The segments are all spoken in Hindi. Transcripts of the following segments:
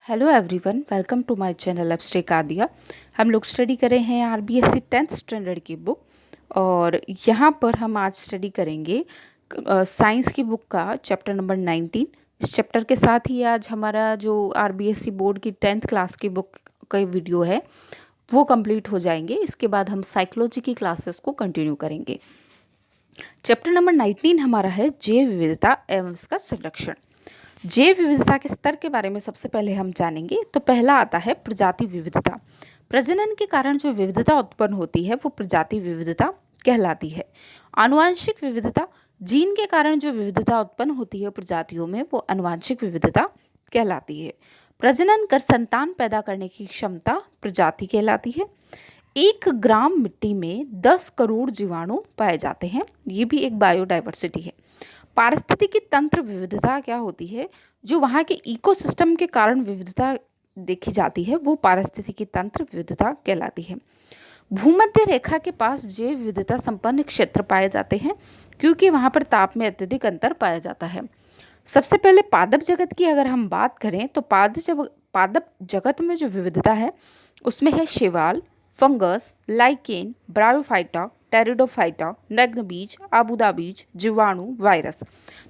Hello everyone, welcome to my channel abstract Aadiya. हम लोग स्टडी कर रहे हैं आरबीएससी 10th स्टैंडर्ड की बुक। और यहाँ पर हम आज स्टडी करेंगे साइंस की बुक का चैप्टर नंबर 19। इस चैप्टर के साथ ही आज हमारा जो आरबीएससी बोर्ड की 10th क्लास की बुक का वीडियो है वो कंप्लीट हो जाएंगे। इसके बाद हम साइकोलॉजी की क्लासेस को कंटिन्यू करेंगे। चैप्टर नंबर 19 हमारा है जैव विविधता एवं इसका संरक्षण। जैव विविधता के स्तर के बारे में सबसे पहले हम जानेंगे। तो पहला आता है प्रजाति विविधता। प्रजनन के कारण जो विविधता उत्पन्न होती है वो प्रजाति विविधता कहलाती है। आनुवांशिक विविधता, जीन के कारण जो विविधता उत्पन्न होती है प्रजातियों में वो आनुवांशिक विविधता कहलाती है। प्रजनन कर संतान पैदा करने की क्षमता प्रजाति कहलाती है। 1 ग्राम मिट्टी में 10 करोड़ जीवाणु पाए जाते हैं, ये भी एक बायोडाइवर्सिटी है। पारिस्थितिकी तंत्र विविधता क्या होती है? जो वहाँ के इकोसिस्टम के कारण विविधता देखी जाती है वो पारिस्थितिकी तंत्र विविधता कहलाती है। भूमध्य रेखा के पास जैव विविधता संपन्न क्षेत्र पाए जाते हैं क्योंकि वहाँ पर ताप में अत्यधिक अंतर पाया जाता है। सबसे पहले पादप जगत की अगर हम बात करें तो पादप जगत में जो विविधता है उसमें है शैवाल, फंगस, लाइकेन, ब्रायोफाइटा, टेरिडोफाइटा, नग्न बीज, आबूदा बीज, जीवाणु, वायरस।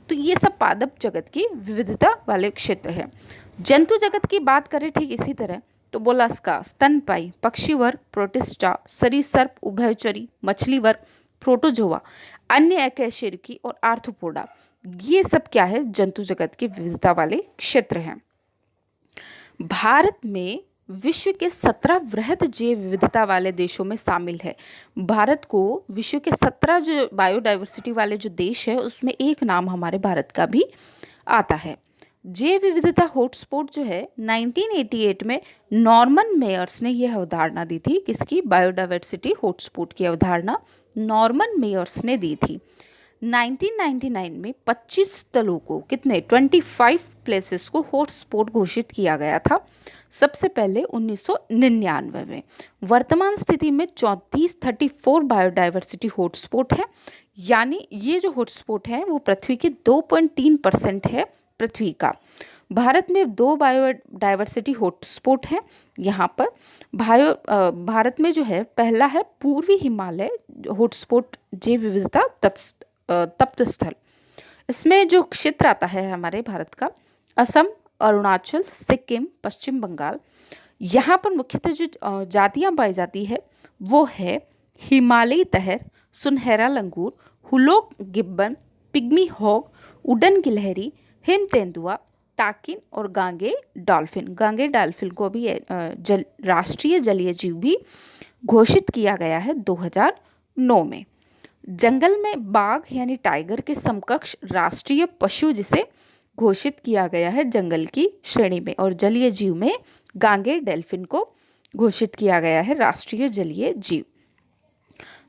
तो ये सब पादप जगत की विविधता वाले क्षेत्र हैं। जंतु जगत की बात करें ठीक इसी तरह तो मोलस्का, स्तनपायी, पक्षी वर्ग, प्रोटिस्टा, सरीसृप, उभयचरी, मछली वर्ग, प्रोटोजोआ, अन्य अकशेरुकी और आर्थ्रोपोडा, ये सब क्या है? जंतु जगत के विविधता वाले क्षेत्र हैं। भारत में विश्व के 17 वृहद जैव विविधता वाले देशों में शामिल है। भारत को विश्व के 17 जो बायोडाइवर्सिटी वाले जो देश है उसमें एक नाम हमारे भारत का भी आता है। जैव विविधता हॉटस्पॉट जो है 1988 में नॉर्मन मेयर्स ने यह अवधारणा दी थी। किसकी? बायोडाइवर्सिटी हॉटस्पॉट की अवधारणा नॉर्मन मेयर्स ने दी थी। 1999 में 25 स्थलों को, कितने? 25 प्लेसेस को हॉटस्पॉट घोषित किया गया था सबसे पहले 1999 में। वर्तमान स्थिति में 34 बायोडाइवर्सिटी हॉटस्पॉट है। यानी ये जो हॉटस्पॉट है वो पृथ्वी के 2.3% है पृथ्वी का। भारत में 2 बायोडाइवर्सिटी हॉटस्पॉट है। यहाँ पर भारत में जो है पहला है पूर्वी हिमालय हॉटस्पॉट जैव विविधता तप्त स्थल। इसमें जो क्षेत्र आता है हमारे भारत का असम, अरुणाचल, सिक्किम, पश्चिम बंगाल। यहाँ पर मुख्यतः जो जातियाँ पाई जाती है वो है हिमालयी तहर, सुनहरा लंगूर, हुलॉक गिब्बन, पिग्मी हॉग, उड़न गिलहरी, हिम तेंदुआ, ताकिन और गांगे डॉल्फिन। गांगे डॉल्फिन को भी राष्ट्रीय जलीय जीव भी घोषित किया गया है 2009 में। जंगल में बाघ यानी टाइगर के समकक्ष राष्ट्रीय पशु जिसे घोषित किया गया है जंगल की श्रेणी में, और जलीय जीव में गांगे डॉल्फिन को घोषित किया गया है राष्ट्रीय जलीय जीव।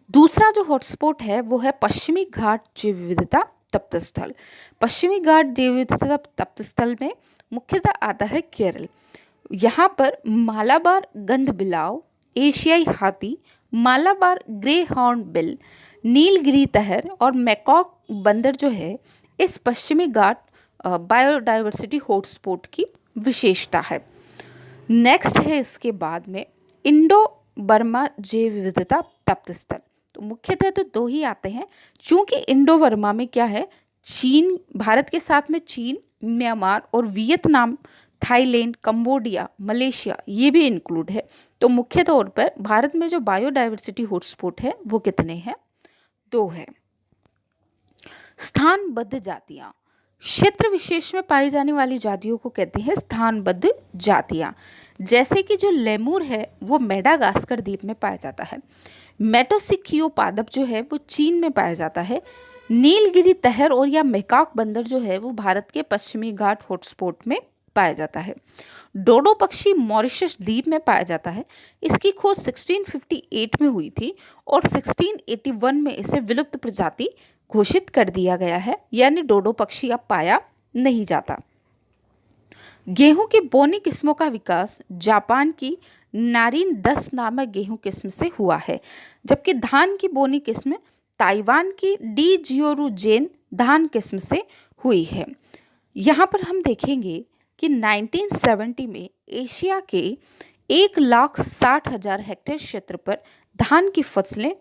दूसरा जो हॉटस्पॉट है वो है पश्चिमी घाट जैव विविधता तप्त स्थल। पश्चिमी घाट जैव विविधता तप्त स्थल में मुख्यतः आता है केरल। यहाँ पर मालाबार गंधबिलाव, एशियाई हाथी, Malabar grey horn bill, Nilgiri तहर और मैकॉक बंदर जो है इस पश्चिमी घाट बायोडाइवर्सिटी हॉटस्पॉट की विशेषता है। नेक्स्ट है इसके बाद में इंडो बर्मा जैव विविधता तप्त स्थल। तो मुख्यतः तो 2 ही आते हैं, चूंकि इंडो बर्मा में क्या है, चीन, भारत के साथ में चीन, म्यांमार और वियतनाम, थाईलैंड, कंबोडिया, मलेशिया ये भी इंक्लूड है। तो मुख्य तौर पर भारत में जो बायोडाइवर्सिटी हॉटस्पॉट है वो कितने हैं? 2 है। स्थानबद्ध जातियां, क्षेत्र विशेष में पाई जाने वाली जातियों को कहते हैं स्थानबद्ध जातियां। जैसे कि जो लेमूर है वो मेडागास्कर द्वीप में पाया जाता है। मेटोसिक्यो पादप जो है वो चीन में पाया जाता है। नीलगिरी तहर और या मैकॉक बंदर जो है वो भारत के पश्चिमी घाट हॉटस्पॉट में पाया जाता है। डोडो पक्षी मॉरिशस द्वीप में पाया जाता है। इसकी खोज 1658 में हुई थी और 1681 में इसे विलुप्त प्रजाति घोषित कर दिया गया है, यानी डोडो पक्षी अब पाया नहीं जाता। गेहूं की बोनी किस्मों का विकास जापान की नारिन 10 नामक गेहूं किस्म से हुआ है, जबकि धान की बोनी किस्म ताइवान की डी जियोरू जेन धान किस्म से हुई है। यहाँ पर हम देखेंगे कि 1970 में एशिया के 1,60,000 हेक्टेयर क्षेत्र पर धान की फसलें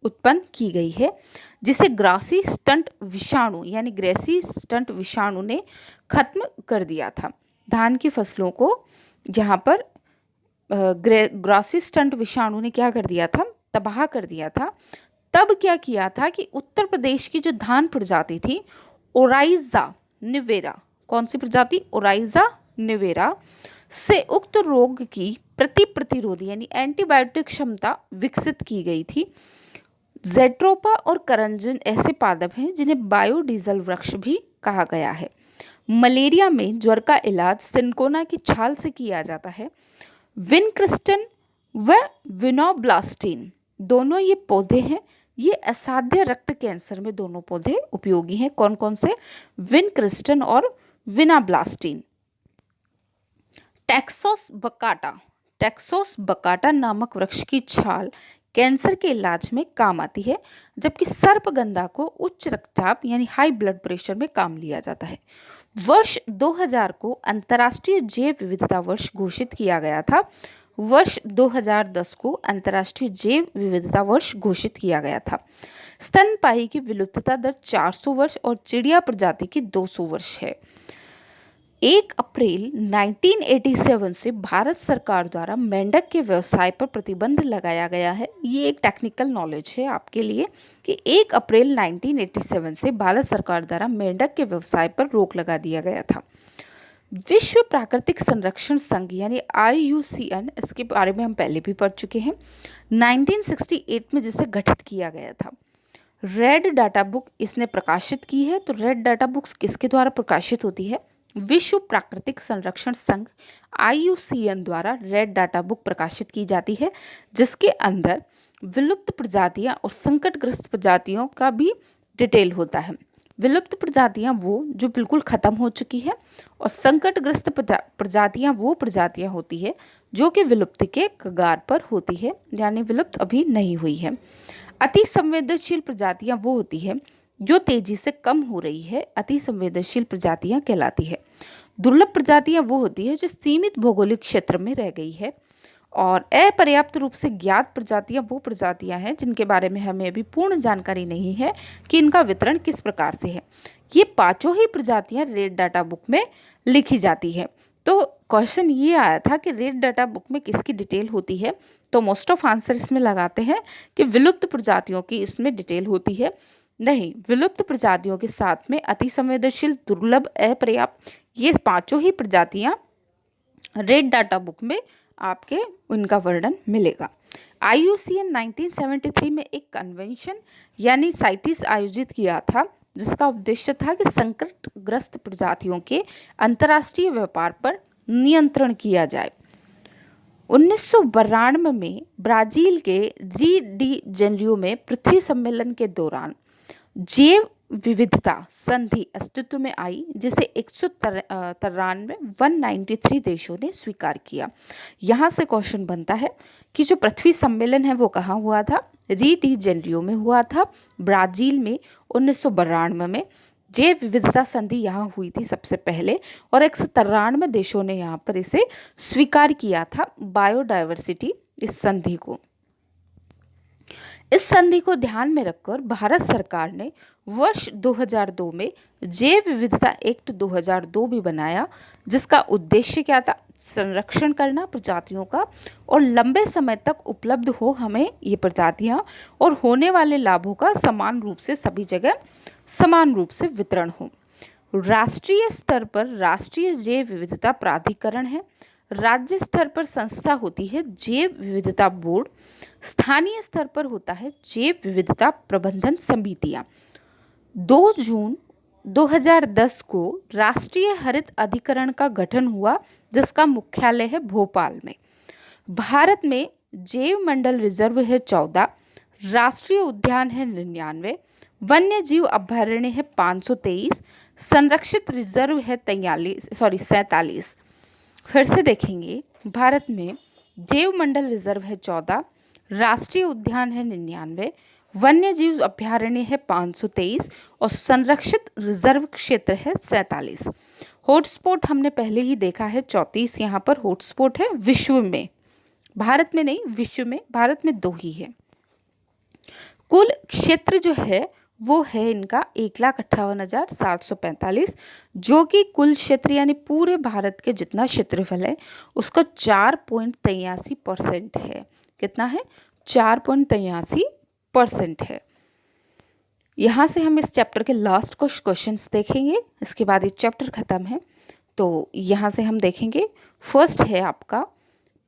उत्पन्न की गई है, जिसे ग्रासी स्टंट विषाणु यानी ग्रेसी स्टंट विषाणु ने खत्म कर दिया था। धान की फसलों को जहाँ पर ग्रासी स्टंट विषाणु ने क्या कर दिया था, तबाह कर दिया था। तब क्या किया था कि उत्तर प्रदेश की जो धान प्रजाति थी ओराइजा निवेरा, कौन सी प्रजाति, ओराइजा निवेरा से उक्त रोग की प्रतिरोधी यानी एंटीबायोटिक क्षमता विकसित की गई थी। जेट्रोपा और करंजन ऐसे पादप हैं जिन्हें बायोडीजल वृक्ष भी कहा गया है। मलेरिया में ज्वर का इलाज सिनकोना की छाल से किया जाता है। विनक्रिस्टन व विनोब्लास्टिन दोनों ये पौधे हैं, ये असाध्य रक्त कैंसर में दोनों पौधे उपयोगी हैं। कौन कौन से, विनक्रिस्टन और विनाब्लास्टिन। टेक्सोस बकाटा नामक वृक्ष की छाल कैंसर के इलाज में काम आती है, जबकि सर्पगंधा को उच्च रक्तचाप यानी हाई ब्लड प्रेशर में काम लिया जाता है। वर्ष 2000 को अंतर्राष्ट्रीय जैव विविधता वर्ष घोषित किया गया था। वर्ष 2010 को अंतर्राष्ट्रीय जैव विविधता वर्ष घोषित किया गया था। स्तनपायी की विलुप्तता दर 400 वर्ष और चिड़िया प्रजाति की 200 वर्ष है। 1 अप्रैल 1987 से भारत सरकार द्वारा मेंढक के व्यवसाय पर प्रतिबंध लगाया गया है। ये एक टेक्निकल नॉलेज है आपके लिए कि 1 अप्रैल 1987 से भारत सरकार द्वारा मेंढक के व्यवसाय पर रोक लगा दिया गया था। विश्व प्राकृतिक संरक्षण संघ यानी IUCN, इसके बारे में हम पहले भी पढ़ चुके हैं, 1968 में जिसे गठित किया गया था। रेड डाटा बुक इसने प्रकाशित की है। तो रेड डाटा बुक्स किसके द्वारा प्रकाशित होती है, विश्व प्राकृतिक संरक्षण संघ IUCN द्वारा रेड डाटा बुक प्रकाशित की जाती है, जिसके अंदर विलुप्त प्रजातियां और संकटग्रस्त प्रजातियों का भी डिटेल होता है। विलुप्त प्रजातियां वो जो बिल्कुल खत्म हो चुकी है, और संकटग्रस्त प्रजातियां वो प्रजातियां होती है जो कि विलुप्ति के कगार पर होती है, यानी विलुप्त अभी नहीं हुई है। अति संवेदनशील प्रजातियां वो होती है जो तेजी से कम हो रही है, अति संवेदनशील प्रजातियां कहलाती है। दुर्लभ प्रजातियां वो होती है जो सीमित भौगोलिक क्षेत्र में रह गई है। और अपर्याप्त रूप से ज्ञात प्रजातियां वो प्रजातियां हैं जिनके बारे में हमें अभी पूर्ण जानकारी नहीं है कि इनका वितरण किस प्रकार से है। ये पांचों ही प्रजातियां रेड डाटा बुक में लिखी जाती है। तो क्वेश्चन ये आया था कि रेड डाटा बुक में किसकी डिटेल होती है, तो मोस्ट ऑफ आंसर इसमें लगाते हैं कि विलुप्त प्रजातियों की इसमें डिटेल होती है। नहीं, विलुप्त प्रजातियों के साथ में अति संवेदनशील, दुर्लभ, अपर्याप्त, ये पांचों ही प्रजातियां रेड डाटा बुक में आपके उनका वर्णन मिलेगा। IUCN 1973 में एक कन्वेंशन यानी साइटिस आयोजित किया था, जिसका उद्देश्य था कि संकटग्रस्त प्रजातियों के अंतर्राष्ट्रीय व्यापार पर नियंत्रण किया जाए। 1992 में ब्राजील के री डी जेनेरियो में पृथ्वी सम्मेलन के दौरान जैव विविधता संधि अस्तित्व में आई, जिसे 193 देशों ने स्वीकार किया। यहाँ से क्वेश्चन बनता है कि जो पृथ्वी सम्मेलन है वो कहाँ हुआ था, री डी जेनेरियो में हुआ था, ब्राजील में 1992 में। जैव विविधता संधि यहाँ हुई थी सबसे पहले, और 193 देशों ने यहाँ पर इसे स्वीकार किया था, बायोडायवर्सिटी, इस संधि को। इस संधि को ध्यान में रखकर भारत सरकार ने वर्ष 2002 में जैव विविधता एक्ट 2002 भी बनाया, जिसका उद्देश्य क्या था, संरक्षण करना प्रजातियों का, और लंबे समय तक उपलब्ध हो हमें ये प्रजातियां, और होने वाले लाभों का समान रूप से सभी जगह समान रूप से वितरण हो। राष्ट्रीय स्तर पर राष्ट्रीय जैव विविधता प्राधिकरण है, राज्य स्तर पर संस्था होती है जैव विविधता बोर्ड, स्थानीय स्तर पर होता है जैव विविधता प्रबंधन समितियां। 2 जून 2010 को राष्ट्रीय हरित अधिकरण का गठन हुआ, जिसका मुख्यालय है भोपाल में। भारत में जैव मंडल रिजर्व है 14, राष्ट्रीय उद्यान है 99, वन्य जीव अभयारण्य है 523, संरक्षित रिजर्व है 47। फिर से देखेंगे, भारत में जैव मंडल रिजर्व है 14, राष्ट्रीय उद्यान है 99, वन्य जीव अभयारण्य है 523 और संरक्षित रिजर्व क्षेत्र है 47। हॉटस्पॉट हमने पहले ही देखा है, 34 यहाँ पर हॉटस्पॉट है विश्व में, भारत में नहीं, विश्व में। भारत में 2 ही है। कुल क्षेत्र जो है वो है इनका 1,58,745, जो कि कुल क्षेत्र यानी पूरे भारत के जितना क्षेत्रफल है उसका 4.83% है। कितना है? 4.83% है। यहाँ से हम इस चैप्टर के लास्ट कुछ क्वेश्चंस देखेंगे, इसके बाद ये चैप्टर खत्म है। तो यहाँ से हम देखेंगे, फर्स्ट है आपका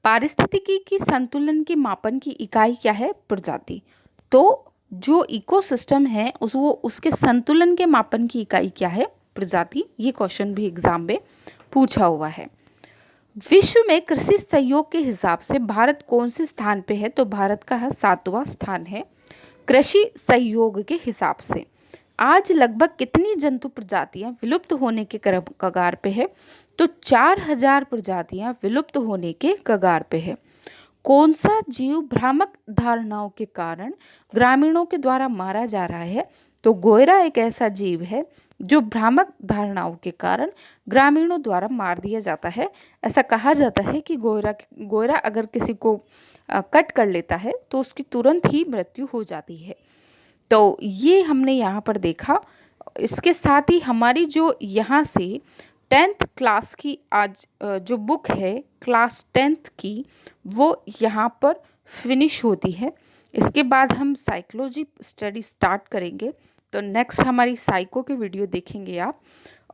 पारिस्थितिकी की संतुलन के मापन की इकाई क्या है? प्रजाति। तो जो इकोसिस्टम है उसके संतुलन के मापन की इकाई क्या है? प्रजाति। ये क्वेश्चन भी एग्जाम में पूछा हुआ है। विश्व में कृषि सहयोग के हिसाब से भारत कौन से स्थान पे है? तो भारत का 7वां स्थान है कृषि सहयोग के हिसाब से। आज लगभग कितनी जंतु प्रजातियां विलुप्त होने के कगार पे है? तो 4000 प्रजातियां विलुप्त होने के कगार पे है। कौन सा जीव भ्रामक धारणाओं के कारण ग्रामीणों के द्वारा मारा जा रहा है? तो गोयरा एक ऐसा जीव है जो भ्रामक धारणाओं के कारण ग्रामीणों द्वारा मार दिया जाता है। ऐसा कहा जाता है कि गोयरा अगर किसी को कट कर लेता है तो उसकी तुरंत ही मृत्यु हो जाती है। तो ये हमने यहाँ पर देखा। इसके साथ ही हमारी जो यहाँ से 10th क्लास की आज जो बुक है क्लास 10th की, वो यहाँ पर फिनिश होती है। इसके बाद हम साइकोलॉजी स्टडी स्टार्ट करेंगे। तो नेक्स्ट हमारी साइको के वीडियो देखेंगे आप।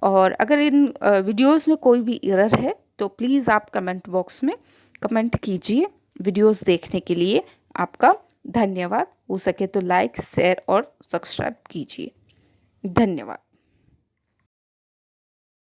और अगर इन वीडियोस में कोई भी एरर है तो प्लीज़ आप कमेंट बॉक्स में कमेंट कीजिए। वीडियोस देखने के लिए आपका धन्यवाद। हो सके तो लाइक, शेयर और सब्सक्राइब कीजिए। धन्यवाद।